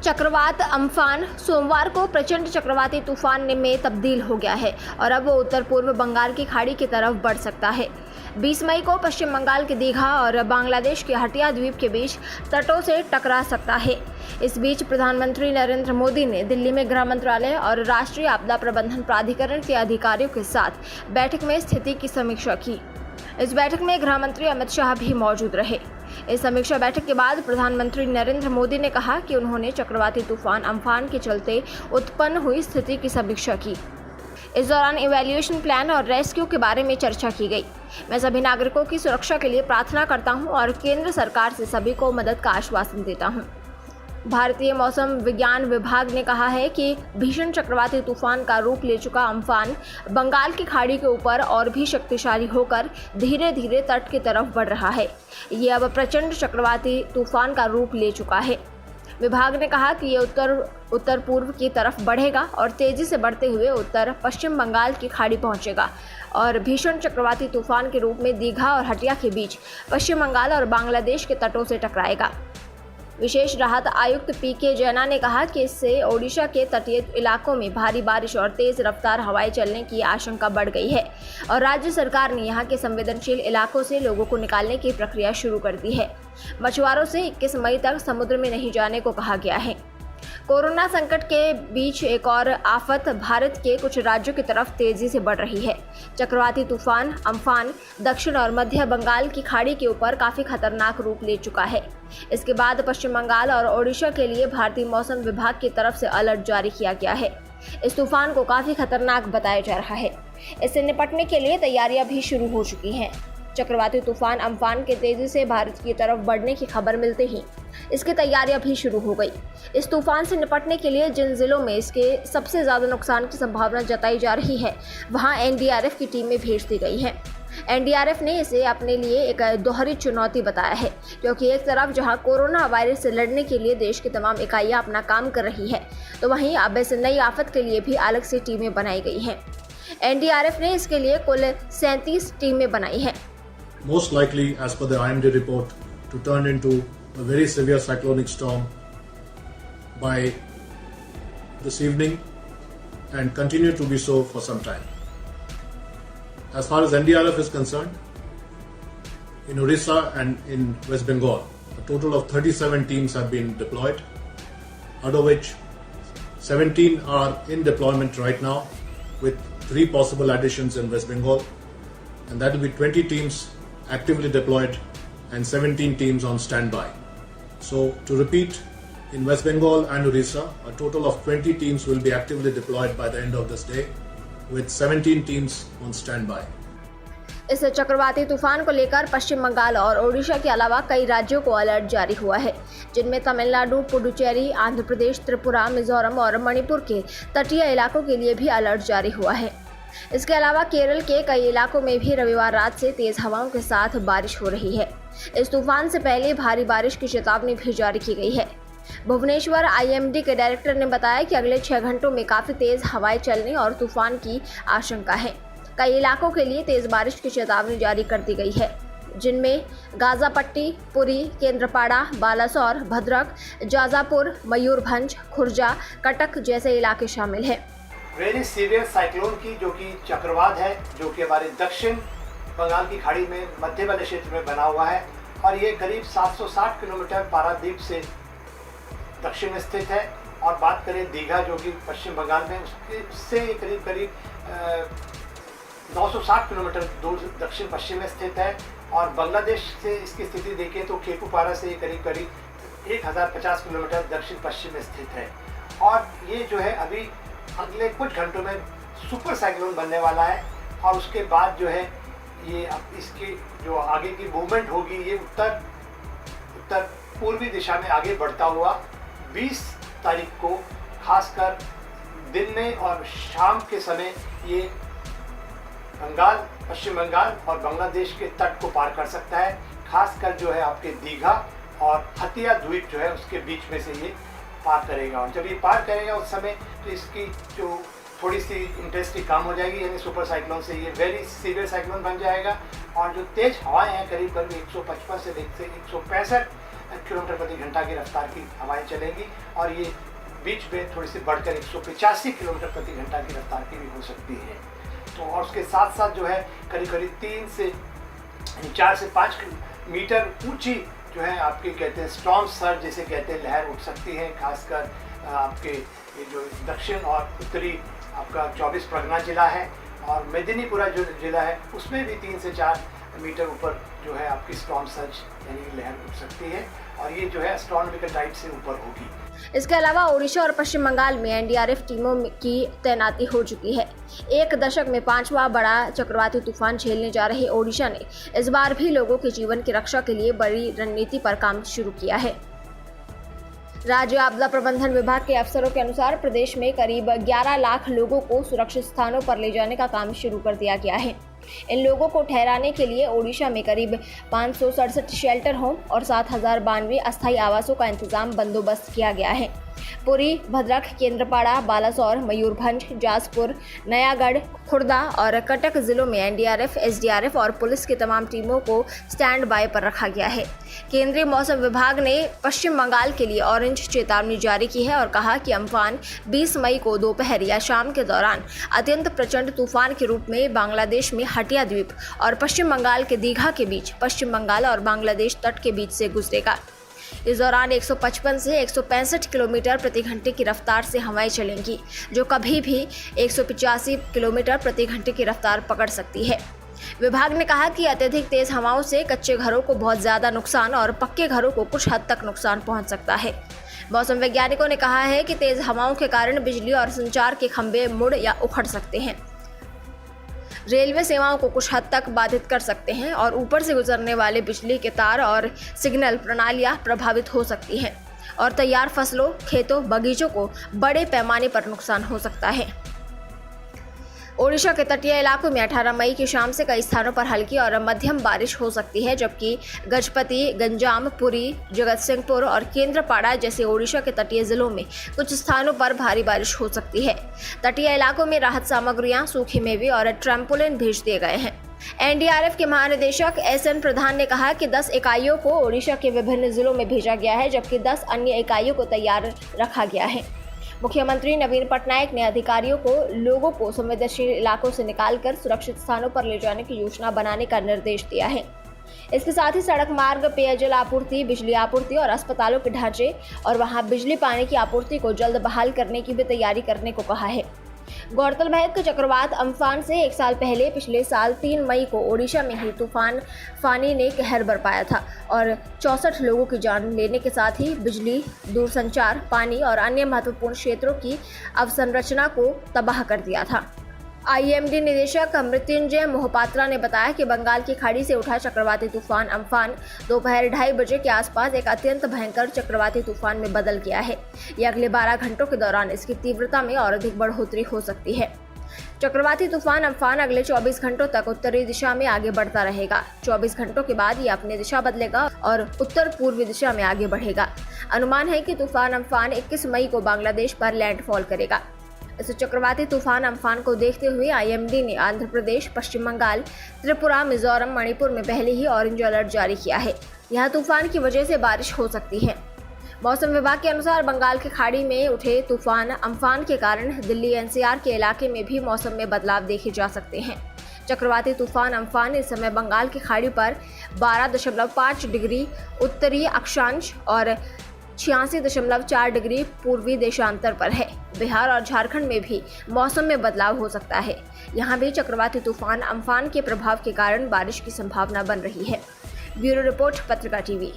चक्रवात अम्फान सोमवार को प्रचंड चक्रवाती तूफान में तब्दील हो गया है और अब वो उत्तर पूर्व बंगाल की खाड़ी की तरफ बढ़ सकता है। 20 मई को पश्चिम बंगाल के दीघा और बांग्लादेश के हटिया द्वीप के बीच तटों से टकरा सकता है। इस बीच प्रधानमंत्री नरेंद्र मोदी ने दिल्ली में गृह मंत्रालय और राष्ट्रीय आपदा प्रबंधन प्राधिकरण के अधिकारियों के साथ बैठक में स्थिति की समीक्षा की। इस बैठक में गृह मंत्री अमित शाह भी मौजूद रहे। इस समीक्षा बैठक के बाद प्रधानमंत्री नरेंद्र मोदी ने कहा कि उन्होंने चक्रवाती तूफान अम्फान के चलते उत्पन्न हुई स्थिति की समीक्षा की। इस दौरान इवैल्यूएशन प्लान और रेस्क्यू के बारे में चर्चा की गई। मैं सभी नागरिकों की सुरक्षा के लिए प्रार्थना करता हूं और केंद्र सरकार से सभी को मदद का आश्वासन देता हूं। भारतीय मौसम विज्ञान विभाग ने कहा है कि भीषण चक्रवाती तूफान का रूप ले चुका अम्फान बंगाल की खाड़ी के ऊपर और भी शक्तिशाली होकर धीरे धीरे तट की तरफ बढ़ रहा है। ये अब प्रचंड चक्रवाती तूफान का रूप ले चुका है। विभाग ने कहा कि ये उत्तर पूर्व की तरफ बढ़ेगा और तेजी से बढ़ते हुए उत्तर पश्चिम बंगाल की खाड़ी पहुंचेगा और भीषण चक्रवाती तूफान के रूप में दीघा और हटिया के बीच पश्चिम बंगाल और बांग्लादेश के तटों से टकराएगा। विशेष राहत आयुक्त पीके जैना ने कहा कि इससे ओडिशा के तटीय इलाकों में भारी बारिश और तेज रफ्तार हवाएं चलने की आशंका बढ़ गई है और राज्य सरकार ने यहां के संवेदनशील इलाकों से लोगों को निकालने की प्रक्रिया शुरू कर दी है। मछुआरों से 21 मई तक समुद्र में नहीं जाने को कहा गया है। कोरोना संकट के बीच एक और आफत भारत के कुछ राज्यों की तरफ तेजी से बढ़ रही है। चक्रवाती तूफान अम्फान दक्षिण और मध्य बंगाल की खाड़ी के ऊपर काफी खतरनाक रूप ले चुका है। इसके बाद पश्चिम बंगाल और ओडिशा के लिए भारतीय मौसम विभाग की तरफ से अलर्ट जारी किया गया है। इस तूफान को काफी खतरनाक बताया जा रहा है। इससे निपटने के लिए तैयारियां भी शुरू हो चुकी हैं। चक्रवाती तूफान अम्फान के तेजी से भारत की तरफ बढ़ने की खबर मिलते ही इसकी तैयारियां भी शुरू हो गई। इस तूफान से निपटने के लिए जिन जिलों में इसके सबसे ज्यादा नुकसान की संभावना जताई जा रही है वहां एनडीआरएफ की टीमें भेज दी गई हैं। एनडीआरएफ ने इसे अपने लिए एक दोहरी चुनौती बताया है, क्योंकि एक तरफ जहां कोरोना वायरस से लड़ने के लिए देश की तमाम इकाइयां अपना काम कर रही है, तो वहीं अब इस नई आफत के लिए भी अलग से टीमें बनाई गई हैं। एनडीआरएफ ने इसके लिए कुल 37 टीमें बनाई हैं। Most likely, as per the IMD report, to turn into a very severe cyclonic storm by this evening and continue to be so for some time. As far as NDRF is concerned, in Orissa and in West Bengal, a total of 37 teams have been deployed, out of which 17 are in deployment right now, with 3 possible additions in West Bengal, and that will be 20 teams actively deployed and 17 teams on standby. So to repeat, in West Bengal and Orissa, a total of 20 teams will be actively deployed by the end of this day, with 17 teams on standby. इस चक्रवाती तूफान को लेकर पश्चिम बंगाल और ओडिशा के अलावा कई राज्यों को अलर्ट जारी हुआ है, जिनमें तमिलनाडु, पुडुचेरी, आंध्र प्रदेश, त्रिपुरा, मिजोरम और मणिपुर के तटीय इलाकों के लिए भी अलर्ट जारी हुआ है। इसके अलावा केरल के कई इलाकों में भी रविवार रात से तेज हवाओं के साथ बारिश हो रही है। इस तूफान से पहले भारी बारिश की चेतावनी भी जारी की गई है। भुवनेश्वर आईएमडी के डायरेक्टर ने बताया कि अगले 6 घंटों में काफी तेज हवाएं चलने और तूफान की आशंका है। कई इलाकों के लिए तेज बारिश की चेतावनी जारी कर दी गई है, जिनमें गाजापट्टी, पुरी, केंद्रपाड़ा, बालासोर, भद्रक, जाजापुर, मयूरभंज, खुर्जा, कटक जैसे इलाके शामिल हैं। वेरी सीवियर साइक्लोन की जो कि चक्रवात है, जो कि हमारे दक्षिण बंगाल की खाड़ी में मध्य वाले क्षेत्र में बना हुआ है और ये करीब 760 किलोमीटर पारादीप से दक्षिण में स्थित है। और बात करें दीघा जो कि पश्चिम बंगाल में, उससे करीब 960 किलोमीटर दूर दक्षिण पश्चिम में स्थित है। और बांग्लादेश से इसकी स्थिति देखें तो केपुपारा से करीब 1050 किलोमीटर दक्षिण पश्चिम में स्थित है। और ये जो है अभी अगले कुछ घंटों में सुपर साइक्लोन बनने वाला है और उसके बाद जो है ये अब इसकी जो आगे की मूवमेंट होगी ये उत्तर पूर्वी दिशा में आगे बढ़ता हुआ 20 तारीख को खासकर दिन में और शाम के समय ये पश्चिम बंगाल और बांग्लादेश के तट को पार कर सकता है। खासकर जो है आपके दीघा और हतिया द्वीप जो है उसके बीच में से ये पार करेगा और जब ये पार करेगा उस समय तो इसकी जो थोड़ी सी इंटेंसिटी कम हो जाएगी, यानी सुपर साइक्लोन से ये वेरी सीवियर साइक्लोन बन जाएगा। और जो तेज हवाएं हैं करीब 155 से 165 किलोमीटर प्रति घंटा की रफ्तार की हवाएं चलेंगी और ये बीच में थोड़ी सी बढ़कर 185 किलोमीटर प्रति घंटा की रफ्तार की भी हो सकती है। तो और उसके साथ साथ जो है करीब करीब 4 से 5 मीटर ऊंची जो है आपके कहते हैं स्टॉर्म सर्ज जैसे कहते हैं लहर उठ सकती है। खासकर आपके ये जो दक्षिण और उत्तरी आपका 24 परगना जिला है और मेदिनीपुरा जो जिला है उसमें भी 3 से 4 मीटर ऊपर जो है आपकी स्टॉर्म सर्ज यानी लहर उठ सकती है और ये जो है एस्ट्रोनॉमिकल टाइड से ऊपर होगी। इसके अलावा ओडिशा और पश्चिम बंगाल में एनडीआरएफ टीमों की तैनाती हो चुकी है। एक दशक में 5वां बड़ा चक्रवाती तूफान झेलने जा रहे ओडिशा ने इस बार भी लोगों के जीवन की रक्षा के लिए बड़ी रणनीति पर काम शुरू किया है। राज्य आपदा प्रबंधन विभाग के अफसरों के अनुसार प्रदेश में करीब 11 लाख लोगों को सुरक्षित स्थानों पर ले जाने का काम शुरू कर दिया गया है। इन लोगों को ठहराने के लिए ओडिशा में करीब 567 शेल्टर होम और 7092 अस्थायी आवासों का इंतजाम बंदोबस्त किया गया है। पुरी, भद्रक, केंद्रपाड़ा, बालासोर, मयूरभंज, जाजपुर, नयागढ़, खुर्दा और कटक जिलों में एनडीआरएफ, एसडीआरएफ और पुलिस की तमाम टीमों को स्टैंड बाय पर रखा गया है। केंद्रीय मौसम विभाग ने पश्चिम बंगाल के लिए ऑरेंज चेतावनी जारी की है और कहा कि अम्फान 20 मई को दोपहर या शाम के दौरान अत्यंत प्रचंड तूफान के रूप में बांग्लादेश में हटिया द्वीप और पश्चिम बंगाल के दीघा के बीच पश्चिम बंगाल और बांग्लादेश तट के बीच से गुजरेगा। इस दौरान 155 से 165 किलोमीटर प्रति घंटे की रफ्तार से हवाएं चलेंगी, जो कभी भी 185 किलोमीटर प्रति घंटे की रफ्तार पकड़ सकती है। विभाग ने कहा कि अत्यधिक तेज हवाओं से कच्चे घरों को बहुत ज्यादा नुकसान और पक्के घरों को कुछ हद तक नुकसान पहुंच सकता है। मौसम वैज्ञानिकों ने कहा है कि तेज हवाओं के कारण बिजली और संचार के खंभे मुड़ या उखड़ सकते हैं, रेलवे सेवाओं को कुछ हद तक बाधित कर सकते हैं और ऊपर से गुजरने वाले बिजली के तार और सिग्नल प्रणालियां प्रभावित हो सकती हैं और तैयार फसलों, खेतों, बगीचों को बड़े पैमाने पर नुकसान हो सकता है। ओडिशा के तटीय इलाकों में 18 मई की शाम से कई स्थानों पर हल्की और मध्यम बारिश हो सकती है, जबकि गजपति, गंजाम, पुरी, जगतसिंहपुर और केंद्रपाड़ा जैसे ओडिशा के तटीय जिलों में कुछ स्थानों पर भारी बारिश हो सकती है। तटीय इलाकों में राहत सामग्रियां, सूखे मेवे और ट्रैम्पोलिन भेज दिए गए हैं। एनडीआरएफ के महानिदेशक एसएन प्रधान ने कहा कि 10 इकाइयों को ओडिशा के विभिन्न जिलों में भेजा गया है, जबकि 10 अन्य इकाइयों को तैयार रखा गया है। मुख्यमंत्री नवीन पटनायक ने अधिकारियों को लोगों को संवेदनशील इलाकों से निकालकर सुरक्षित स्थानों पर ले जाने की योजना बनाने का निर्देश दिया है। इसके साथ ही सड़क मार्ग, पेयजल आपूर्ति, बिजली आपूर्ति और अस्पतालों के ढांचे और वहां बिजली पानी की आपूर्ति को जल्द बहाल करने की भी तैयारी करने को कहा है। गौरतलब है कि चक्रवात अम्फान से 1 साल पहले पिछले साल 3 मई को ओडिशा में ही तूफान फानी ने कहर बरपाया था और 64 लोगों की जान लेने के साथ ही बिजली, दूरसंचार, पानी और अन्य महत्वपूर्ण क्षेत्रों की अवसंरचना को तबाह कर दिया था। आईएमडी निदेशक मृत्युंजय मोहपात्रा ने बताया कि बंगाल की खाड़ी से उठा चक्रवाती तूफान अम्फान दोपहर 2:30 बजे के आसपास एक अत्यंत भयंकर चक्रवाती तूफान में बदल गया है। ये अगले 12 घंटों के दौरान इसकी तीव्रता में और अधिक बढ़ोतरी हो सकती है। चक्रवाती तूफान अम्फान अगले 24 घंटों तक उत्तरी दिशा में आगे बढ़ता रहेगा। 24 घंटों के बाद ये अपनी दिशा बदलेगा और उत्तर पूर्वी दिशा में आगे बढ़ेगा। अनुमान है कि तूफान अम्फान 21 मई को बांग्लादेश पर लैंडफॉल करेगा। इस चक्रवाती तूफान अम्फान को देखते हुए आईएमडी ने आंध्र प्रदेश, पश्चिम बंगाल, त्रिपुरा, मिजोरम, मणिपुर में पहले ही ऑरेंज अलर्ट जारी किया है। यहाँ तूफान की वजह से बारिश हो सकती है। मौसम विभाग के अनुसार बंगाल की खाड़ी में उठे तूफान अम्फान के कारण दिल्ली एनसीआर के इलाके में भी मौसम में बदलाव देखे जा सकते हैं। चक्रवाती तूफान अम्फान इस समय बंगाल की खाड़ी पर 12.5 डिग्री उत्तरी अक्षांश और 86.4 डिग्री पूर्वी देशांतर पर है। बिहार और झारखंड में भी मौसम में बदलाव हो सकता है। यहाँ भी चक्रवाती तूफान अम्फान के प्रभाव के कारण बारिश की संभावना बन रही है। ब्यूरो रिपोर्ट, पत्रिका टीवी।